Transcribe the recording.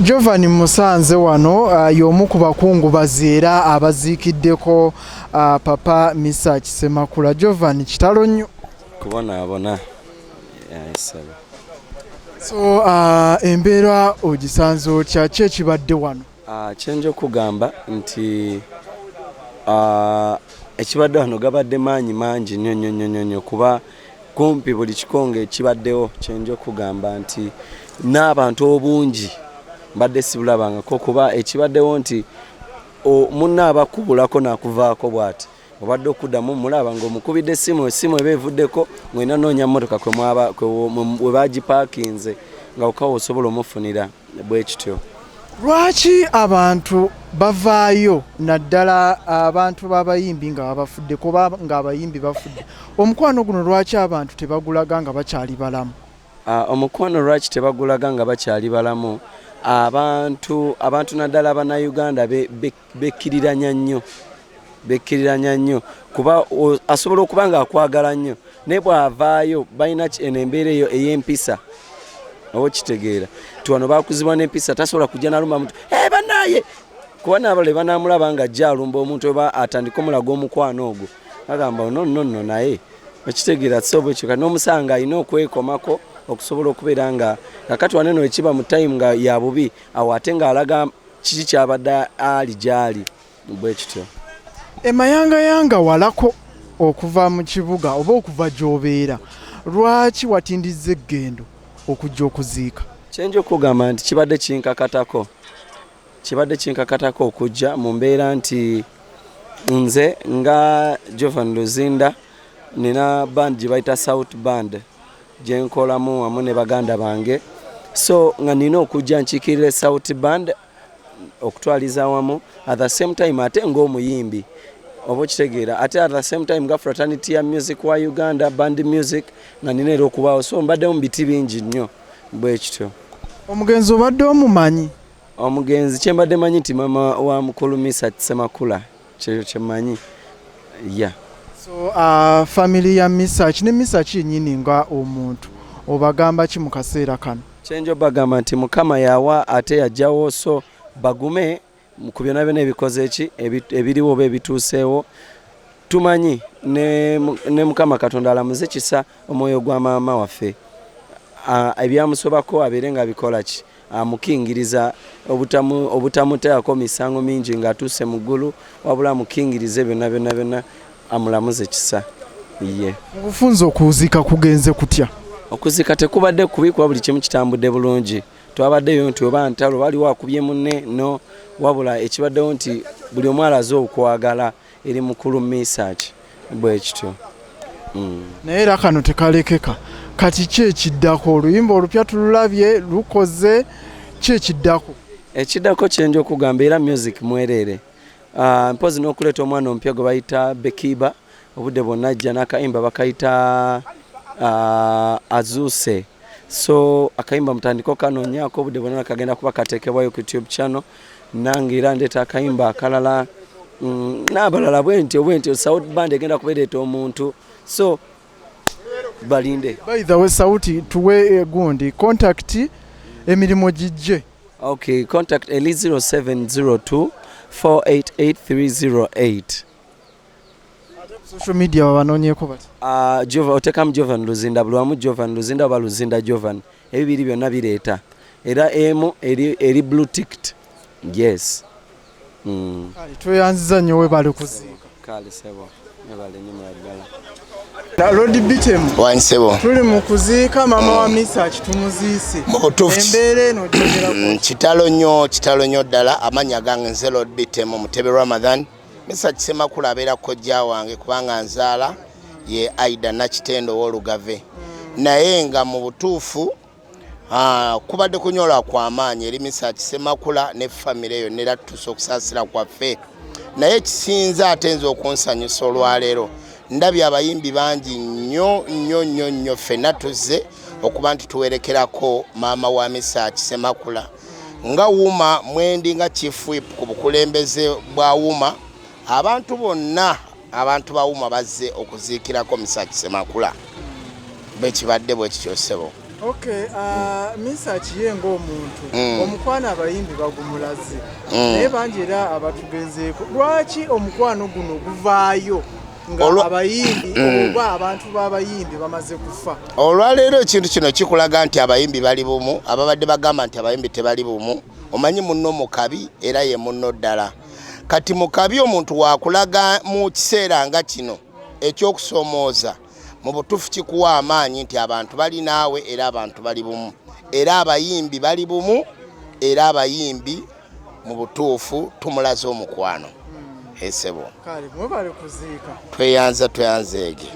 Jovan musanze wano y'omu ku bakungubazi era abaziikiddeko Papa Mesach Ssemakula. Jovan, kitalo nnyo kubonaabona. So embeera ogisanze otya, ki ekibadde wano? Kyenja okugamba nti ekibadde wano gabadde maanyi mangi nnyo kuba kumpi buli kikonge ekibaddewo. Kyenja okugamba nti n'abantu obungi mbadde sibulabangako kuba ekibaddewo nti munna abakubulako nakuvaako bw'ati obadde okuddamu mulaba ng'omukubidde essimu eba evuddeko mwena noonya mmotoka we bagipaakinze nga okawa osobola omufunira bwe kityo. Lwaki abantu bavaayo naddala abantu b'abayimbi nga babafudde kuba ng'abayimbi bafudde? Omukwano guno lwaki abantu tebagulaga nga bakyali balamu? Omukwano lwaki tebagulaga nga bakyali balamu? Abantu naddala Abannayuganda bekkiriranya nnyo kuba asobola okuba ng'akwagala nnyo naye bw'avaayo balina embeera eyo ey'empisa. Oba kitegeera ti wano bakuzibwa n'empisa tasobola kujja nalumba muntu bannaye kuba n'abale banaamulaba nga ajja alumba omuntu oba atandika omulaga omukwano ogwo agamba nonno naye okitegeera kisobola ekyo kati n'omusanga alina okwekomako okusobola okubeera nga kakati waneno ekiba mu time nga ya bubi awo ate ng'alaga kiki kyabadde ali gyali bwe kityo. Emayangayanga walako okuva mu kibuga oba okuva gy'obeera, lwaki watindizza eggendo okujja okuziika? Kyenja okugamba nti kibadde kinkakatako okujja mu mbeera nti nze nga Jovan Luzinda nina band gye bayita South Band gye nkolamu wamu ne baganda bange, so nga nina okujja nkiikirira South Band okutwaliza wamu at the same time ate ng'omuyimbi oba okitegeera ate at the same time nga fraternity ya music wa Uganda band music nga nina era okubaawo, so mbaddewo mu biti bingi nnyo bwe kityo. Omugenzi obadde omumanyi? Omugenzi kyembadde manyi nti maama wa mukulu Mesach Ssemakula kyemmanyi. So family ya Mesach ne Mesach yennyini nga omuntu obagamba ki mu kaseera kano? Kyenja obagamba nti Mukama yawa ate yajjawo, so bagume ku byonna byonna ebikoze ki ebiriwo oba ebituuseewo. Tumanyi ne Mukama Katonda alamuze kisa omwoyo gwa maama waffe, ebyamusobako abeere nga bikola ki amukingiriza obutamuteekako misango mingi ng'atuuse mu ggulu, wabula amukingirize byonna amulamuze kisa. Mu bufunze okuziika kugenze kutya? Okuziika tekubadde kubi kuba buli kimu kitambudde bulungi. Twabaddeyo nti oba ntalo waliwo akubye munne no, wabula ekibaddewo nti buli omu alaze okwagala eri mukulu Mesach bwe kityo. Naye era kano tekalekeka, kati ki ekiddako? Oluyimba olupya tululabye lukoze, ki ekiddako? Ekiddako kyenja okugamba era music mwerere. Mpozi n'okuleeta omwana omupya gwe bayita Bekiba, obudde bwonna ajja n'akayimba bakayita Azuse. So akayimba mutandiko kanoonyaako obudde bwonna kagenda kuba kateekebwayo ku YouTube channel. Nange era ndeeta akayimba akalala n'abalala bwe ntyo South Band egenda kubeereeta omuntu, so balinde. By the way, sauti tuwe gundi contact emirimu gijje. Okay, contact eli 0702 488 social media wabanoonyeko bati? Otekamu Jovan Luzinda, bulwamu Jovan Luzinda oba Luzinda Jovan, ebibiri byonna bireeta era emu eri blue ticked. Yes. Tweyanziza nnyo webale kuziika. Kale sebo nebale nnyo mwaddala. Lord Bitemu wansebo tuli mu kuziika maama wa Mesach tumuziise. Embeera eno kitalo nnyo ddala. Amanya gange nze Lord Bitemu Mutebe Ramadan. Mesach Ssemakula abeera kojja wange kubanga nzaala ye Aida Nakitendo w'Olugave, naye nga mu butuufu kubadde kunyola kwa maanyi eri Mesach Ssemakula ne famire eyo nera tutuuse okusaasira kwaffe, naye ekisinza ate nze okunsanyusa olwaleero ndabye abayimbi bangi nnyo ffenna tuzze okuba nti tuwerekerako maama wa Mesach Ssemakula nga Wuma Mwendi nga chief whip ku bukulembeze bwa Wuma. Abantu bonna abantu ba Wuma bazze okuziikirako Mesach Ssemakula. Bekibadde bwe kityo ssebo. Okay, Mesach ye ng'omuntu omukwano abayimbi bagumulaze naye bangi era abatugenzeeko lwaki omukwano guno guvaayo nga abayimbi oba abantu b'abayimbi bamaze kufa? Olwaleero ekintu kino kikulaga nti abayimbi bali bumu, ababadde bagamba nti abayimbi tebali bumu. Omanyi munno mukabi era ye munno ddala. Kati mukabi omuntu wakulaga mu kiseera nga kino ekyokusoomooza mu butuufu kikuwa amaanyi nti abantu bali naawe era abantu bali bumu, era abayimbi bali bumu, era abayimbi mu butuufu tumulaze omukwano. Esebo kale mwebale kuziika tweyanza ege.